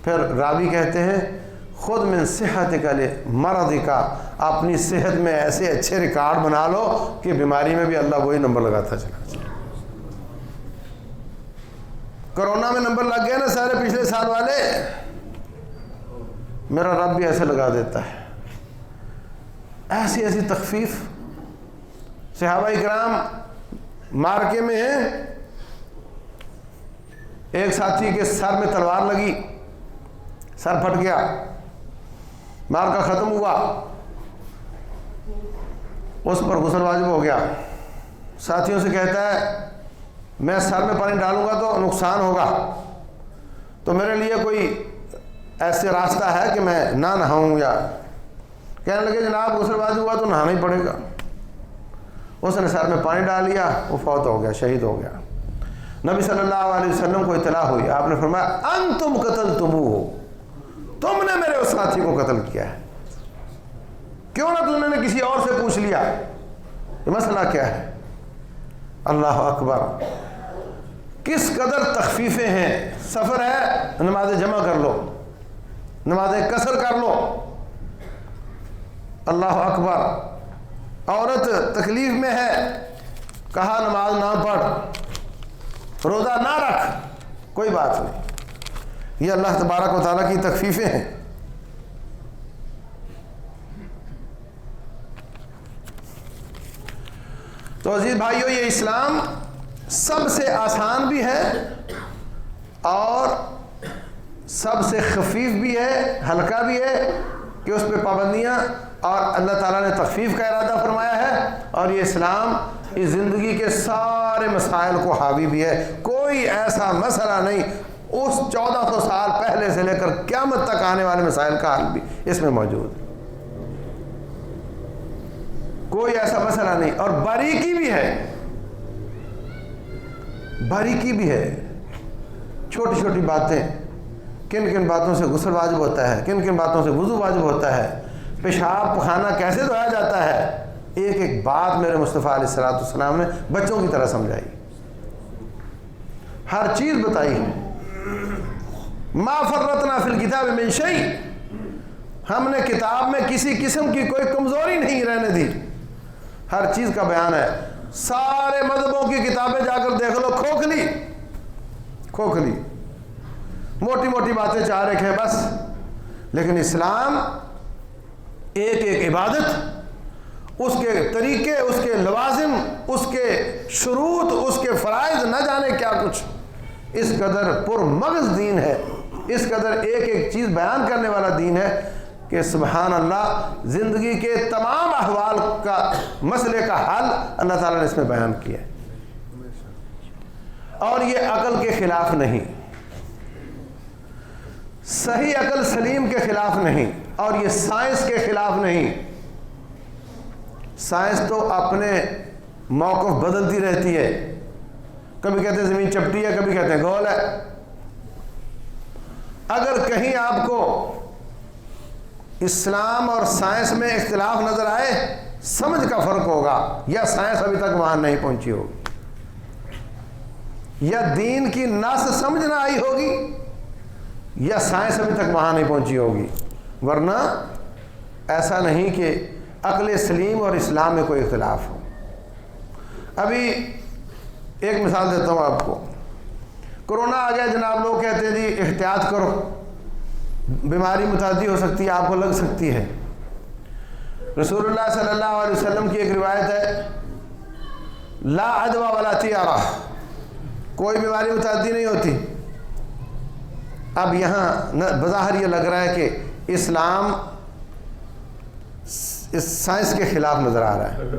پھر راوی کہتے ہیں خود من صحتک لمرضک، اپنی صحت میں ایسے اچھے ریکارڈ بنا لو کہ بیماری میں بھی اللہ وہی نمبر لگاتا چلا جائے۔ کرونا میں نمبر لگ گیا نا سارے پچھلے سال والے، میرا رب بھی ایسے لگا دیتا ہے۔ ایسی ایسی تخفیف۔ صحابہ اکرام مارکے میں ہیں، ایک ساتھی کے سر میں تلوار لگی، سر پھٹ گیا، مارکا ختم ہوا، اس پر غسل واجب ہو گیا۔ ساتھیوں سے کہتا ہے میں سر میں پانی ڈالوں گا تو نقصان ہوگا، تو میرے لیے کوئی ایسے راستہ ہے کہ میں نہ نہاؤں؟ یا کہنے لگے جناب غسل واجب ہوا تو نہانا ہی پڑے گا۔ اس نے سر میں پانی ڈال لیا، وہ فوت ہو گیا، شہید ہو گیا۔ نبی صلی اللہ علیہ وسلم کو اطلاع ہوئی، آپ نے فرمایا انتم قتلتموہ، تم نے میرے اس ساتھی کو قتل کیا ہے، کیوں نہ تم نے کسی اور سے پوچھ لیا یہ مسئلہ کیا ہے؟ اللہ اکبر، کس قدر تخفیفیں ہیں۔ سفر ہے نماز جمع کر لو، نماز قصر کر لو، اللہ اکبر۔ عورت تکلیف میں ہے، کہا نماز نہ پڑھ، روزہ نہ رکھ، کوئی بات نہیں، یہ اللہ تبارک و تعالیٰ کی تخفیفیں ہیں۔ تو عزیز بھائیو، یہ اسلام سب سے آسان بھی ہے اور سب سے خفیف بھی ہے، ہلکا بھی ہے کہ اس پہ پابندیاں اور اللہ تعالیٰ نے تخفیف کا ارادہ فرمایا ہے، اور یہ اسلام اس زندگی کے سارے مسائل کو حاوی بھی ہے۔ کوئی ایسا مسئلہ نہیں اس 1400 سال پہلے سے لے کر قیامت تک آنے والے مسائل کا حل بھی اس میں موجود ہے، کوئی ایسا مسئلہ نہیں۔ اور باریکی بھی ہے، باریکی بھی ہے، چھوٹی چھوٹی باتیں، کن کن باتوں سے غسل واجب ہوتا ہے، کن کن باتوں سے وضو واجب ہوتا ہے، پیشاب پخانہ کیسے دھویا جاتا ہے، ایک ایک بات میرے مصطفیٰ علیہ السلام نے بچوں کی طرح سمجھائی، ہر چیز بتائی ہے۔ ما فرطنا فی الکتاب من شیء، ہم نے کتاب میں کسی قسم کی کوئی کمزوری نہیں رہنے دی، ہر چیز کا بیان ہے۔ سارے مذہبوں کی کتابیں جا کر دیکھ لو، کھوکھلی کھوکھلی، موٹی موٹی باتیں چاہ رکھے ہیں بس۔ لیکن اسلام ایک ایک عبادت، اس کے طریقے، اس کے لوازم، اس کے شروط، اس کے فرائض، نہ جانے کیا کچھ، اس قدر پر مغز دین ہے، اس قدر ایک ایک چیز بیان کرنے والا دین ہے کہ سبحان اللہ، زندگی کے تمام احوال کا مسئلے کا حل اللہ تعالیٰ نے اس میں بیان کیا ہے، اور یہ عقل کے خلاف نہیں، صحیح عقل سلیم کے خلاف نہیں، اور یہ سائنس کے خلاف نہیں۔ سائنس تو اپنے موقف بدلتی رہتی ہے، کبھی کہتے ہیں زمین چپٹی ہے، کبھی کہتے ہیں گول ہے۔ اگر کہیں آپ کو اسلام اور سائنس میں اختلاف نظر آئے، سمجھ کا فرق ہوگا، یا سائنس ابھی تک وہاں نہیں پہنچی ہوگی۔ یا دین کی نس سمجھ نہ آئی ہوگی یا سائنس ابھی تک وہاں نہیں پہنچی ہوگی، ورنہ ایسا نہیں کہ عقل سلیم اور اسلام میں کوئی اختلاف ہو۔ ابھی ایک مثال دیتا ہوں آپ کو، کرونا آ گیا جناب، لوگ کہتے ہیں جی احتیاط کرو، بیماری متعدی ہو سکتی ہے، آپ کو لگ سکتی ہے۔ رسول اللہ صلی اللہ علیہ وسلم کی ایک روایت ہے، لا عدوى ولا طیارہ، کوئی بیماری متعدی نہیں ہوتی۔ اب یہاں بظاہر یہ لگ رہا ہے کہ اسلام اس سائنس کے خلاف نظر آ رہا ہے۔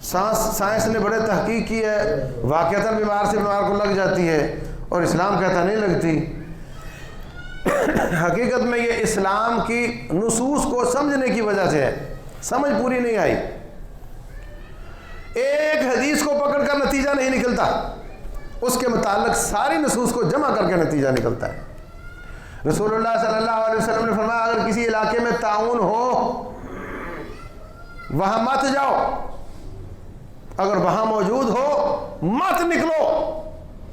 سائنس نے بڑے تحقیق کی ہے، واقعتاً بیمار سے بیمار کو لگ جاتی ہے، اور اسلام کہتا نہیں لگتی۔ حقیقت میں یہ اسلام کی نصوص کو سمجھنے کی وجہ سے ہے، سمجھ پوری نہیں آئی۔ ایک حدیث کو پکڑ کر نتیجہ نہیں نکلتا، اس کے متعلق ساری نصوص کو جمع کر کے نتیجہ نکلتا ہے۔ رسول اللہ صلی اللہ علیہ وسلم نے فرمایا، اگر کسی علاقے میں طاعون ہو وہاں مت جاؤ، اگر وہاں موجود ہو مت نکلو،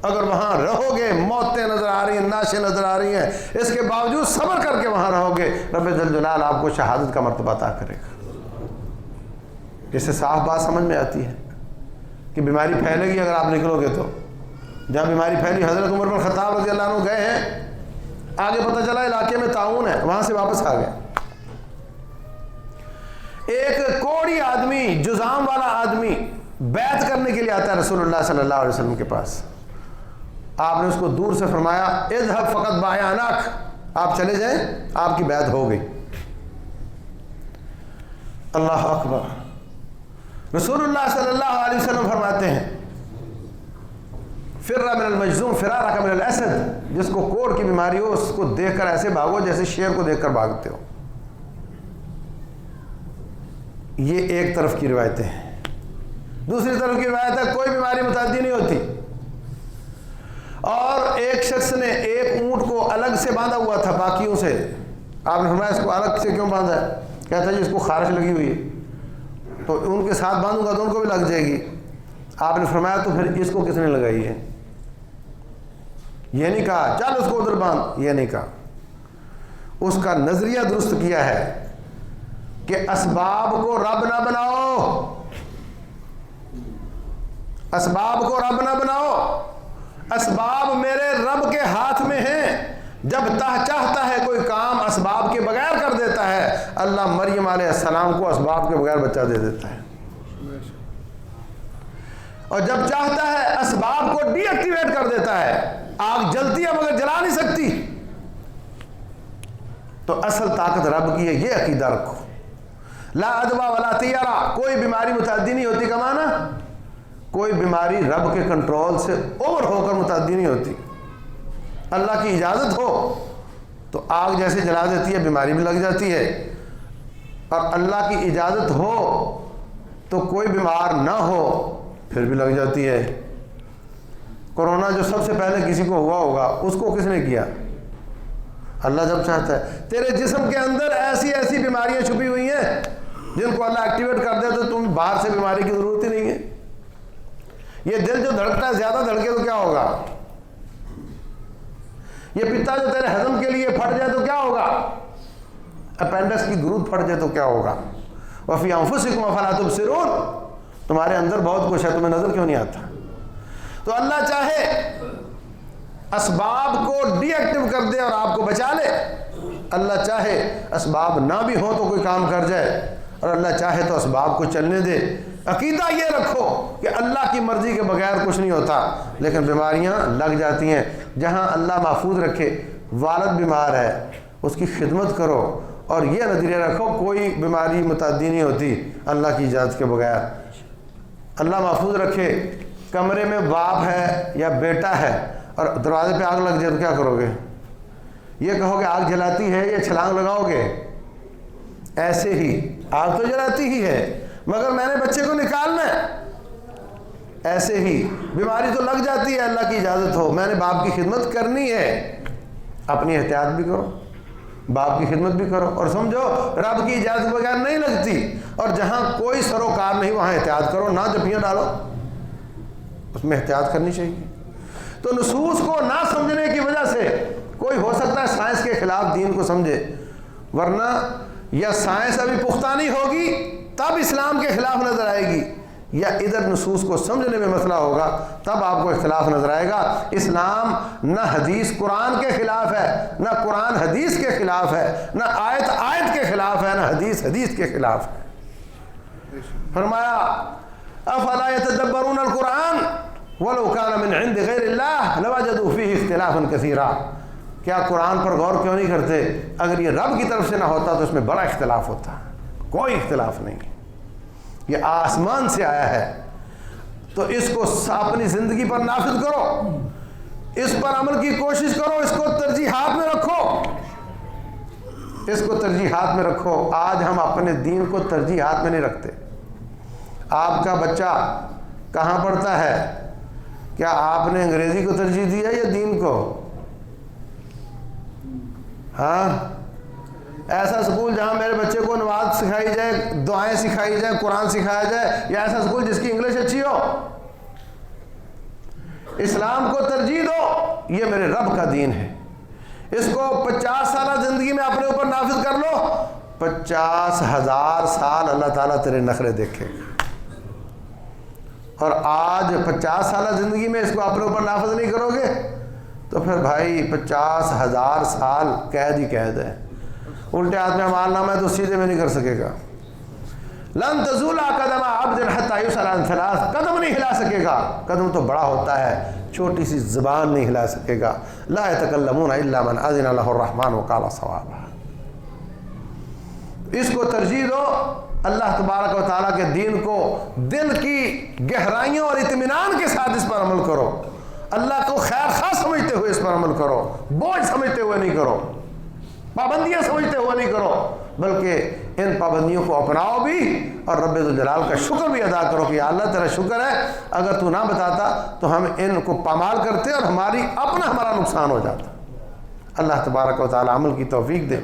اگر وہاں رہو گے موتیں نظر آ رہی ہیں، ناشیں نظر آ رہی ہیں، اس کے باوجود صبر کر کے وہاں رہو گے، رب جل جلال آپ کو شہادت کا مرتبہ عطا کرے گا۔ اس سے صاف بات سمجھ میں آتی ہے کہ بیماری پھیلے گی اگر آپ نکلو گے تو۔ جہاں بیماری پھیلی، حضرت عمر بن خطاب رضی اللہ عنہ گئے ہیں، آگے پتہ چلا علاقے میں طاعون ہے، وہاں سے واپس آ گئے۔ ایک کوڑی آدمی، جزام والا آدمی بیعت کرنے کے لیے آتا ہے رسول اللہ صلی اللہ علیہ وسلم کے پاس۔ آپ نے اس کو دور سے فرمایا، اذهب فقط بایعناک، آپ چلے جائیں، آپ کی بیعت ہو گئی۔ اللہ اکبر۔ رسول اللہ صلی اللہ علیہ وسلم فرماتے ہیں، فر من المجذوم فرارک من الاسد، جس کو کوڑ کی بیماری ہو اس کو دیکھ کر ایسے بھاگو جیسے شیر کو دیکھ کر بھاگتے ہو۔ یہ ایک طرف کی روایتیں ہیں۔ دوسری طرف کی روایت ہے، کوئی بیماری متعدی نہیں ہوتی، اور ایک شخص نے ایک اونٹ کو الگ سے باندھا ہوا تھا باقیوں سے۔ آپ نے فرمایا اس کو الگ سے کیوں باندھا ہے؟ کہتا ہے جی اس کو خارش لگی ہوئی ہے، تو ان کے ساتھ باندھوں گا تو ان کو بھی لگ جائے گی۔ آپ نے فرمایا تو پھر اس کو کس نے لگائی ہے؟ یہ نہیں کہا چل اس کو ادھر باندھ، یہ نہیں کہا۔ اس کا نظریہ درست کیا ہے کہ اسباب کو رب نہ بناؤ، اسباب کو رب نہ بناؤ، اسباب میرے رب کے ہاتھ میں ہیں۔ جب چاہتا ہے کوئی کام اسباب کے بغیر کر دیتا ہے۔ اللہ مریم علیہ السلام کو اسباب کے بغیر بچہ دے دیتا ہے، اور جب چاہتا ہے اسباب کو ڈی ایکٹیویٹ کر دیتا ہے۔ آگ جلتی ہے مگر جلا نہیں سکتی۔ تو اصل طاقت رب کی ہے، یہ عقیدہ رکھو۔ لا عدوى ولا طیارہ، کوئی بیماری متعدی نہیں ہوتی کا معنی، کوئی بیماری رب کے کنٹرول سے اوور ہو کر متعدی نہیں ہوتی۔ اللہ کی اجازت ہو تو آگ جیسے جلا دیتی ہے، بیماری بھی لگ جاتی ہے، اور اللہ کی اجازت ہو تو کوئی بیمار نہ ہو پھر بھی لگ جاتی ہے۔ کورونا جو سب سے پہلے کسی کو ہوا ہوگا، اس کو کس نے کیا؟ اللہ جب چاہتا ہے۔ تیرے جسم کے اندر ایسی ایسی بیماریاں چھپی ہوئی ہیں جن کو اللہ ایکٹیویٹ کر دے تو تم باہر سے بیماری کی ضرورت ہی نہیں ہے۔ یہ دل جو دھڑکتا ہے زیادہ دھڑکے تو کیا ہوگا؟ یہ پتا جو تیرے ہضم کے لیے پھٹ جائے تو کیا ہوگا؟ اپینڈکس کی گروتھ پھٹ جائے تو کیا ہوگا؟ وفی انفسکم افلا تبصرون، تمہارے اندر بہت کچھ ہے، تمہیں نظر کیوں نہیں آتا؟ تو اللہ چاہے اسباب کو ڈی ایکٹیو کر دے اور آپ کو بچا لے، اللہ چاہے اسباب نہ بھی ہو تو کوئی کام کر جائے، اور اللہ چاہے تو اسباب کو چلنے دے۔ عقیدہ یہ رکھو کہ اللہ کی مرضی کے بغیر کچھ نہیں ہوتا، لیکن بیماریاں لگ جاتی ہیں۔ جہاں اللہ محفوظ رکھے، والد بیمار ہے اس کی خدمت کرو، اور یہ نظریہ رکھو کوئی بیماری متعدی نہیں ہوتی اللہ کی اجازت کے بغیر۔ اللہ محفوظ رکھے، کمرے میں باپ ہے یا بیٹا ہے اور دروازے پہ آگ لگ جائے تو کیا کرو گے؟ یہ کہو گے آگ جلاتی ہے یا چھلانگ لگاؤ گے؟ ایسے ہی آگ تو جلاتی ہی ہے مگر میں نے بچے کو نکالنا ہے۔ ایسے ہی بیماری تو لگ جاتی ہے، اللہ کی اجازت ہو، میں نے باپ کی خدمت کرنی ہے، اپنی احتیاط بھی کرو، باپ کی خدمت بھی کرو، اور سمجھو رب کی اجازت بغیر نہیں لگتی۔ اور جہاں کوئی سروکار نہیں وہاں احتیاط کرو، نہ جپیاں ڈالو، اس میں احتیاط کرنی چاہیے۔ تو نصوص کو نہ سمجھنے کی وجہ سے کوئی ہو سکتا ہے سائنس کے خلاف دین کو سمجھے، ورنہ یا سائنس ابھی پختہ نہیں ہوگی تب اسلام کے خلاف نظر آئے گی، یا ادھر نصوص کو سمجھنے میں مسئلہ ہوگا تب آپ کو اختلاف نظر آئے گا۔ اسلام نہ حدیث قرآن کے خلاف ہے، نہ قرآن حدیث کے خلاف ہے، نہ آیت آیت کے خلاف ہے، نہ حدیث حدیث کے خلاف ہے۔ فرمایا افلا يتدبرون القرآن ولو كان من عند غیر اللہ لوجدوا فیہ اختلافا کثیرا، کیا قرآن پر غور کیوں نہیں کرتے؟ اگر یہ رب کی طرف سے نہ ہوتا تو اس میں بڑا اختلاف ہوتا، کوئی اختلاف نہیں، یہ آسمان سے آیا ہے، تو اس کو اپنی زندگی پر نافذ کرو، اس پر عمل کی کوشش کرو، اس کو ترجیحات میں رکھو، اس کو ترجیحات میں رکھو۔ آج ہم اپنے دین کو ترجیحات میں نہیں رکھتے۔ آپ کا بچہ کہاں پڑھتا ہے؟ کیا آپ نے انگریزی کو ترجیح دی ہے یا دین کو؟ ہاں، ایسا اسکول جہاں میرے بچے کو نماز سکھائی جائے، دعائیں سکھائی جائے، قرآن سکھایا جائے، یا ایسا اسکول جس کی انگلش اچھی ہو؟ اسلام کو ترجیح دو، یہ میرے رب کا دین ہے، اس کو 50 سالہ زندگی میں اپنے اوپر نافذ کر لو، 50,000 سال اللہ تعالیٰ تیرے نخرے دیکھے گا۔ اور آج 50 سالہ زندگی میں اس کو اپنے اوپر نافذ نہیں کرو گے تو پھر بھائی 50,000 سال قید ہی قید ہے، الٹے ہاتھ میں مال نامہ ہے تو سیدھے میں نہیں کر سکے گا۔ لن تزول قدم عبد حتى يسأل عن ثلاث، قدم نہیں ہلا سکے گا، قدم تو بڑا ہوتا ہے، چھوٹی سی زبان نہیں ہلا سکے گا۔ لا يتكلمون الا من اذن له الرحمن وقال صوابا۔ اس کو ترجیح دو، اللہ تبارک و تعالیٰ کے دین کو دل کی گہرائیوں اور اطمینان کے ساتھ اس پر عمل کرو، اللہ کو خیر خواہ سمجھتے ہوئے اس پر عمل کرو، بوجھ سمجھتے ہوئے نہیں کرو، پابندیاں سمجھتے ہوئے نہیں کرو، بلکہ ان پابندیوں کو اپناؤ بھی اور رب ذوالجلال کا شکر بھی ادا کرو کہ یا اللہ تیرا شکر ہے، اگر تو نہ بتاتا تو ہم ان کو پامال کرتے اور ہمارا نقصان ہو جاتا۔ اللہ تبارک و تعالی عمل کی توفیق دے۔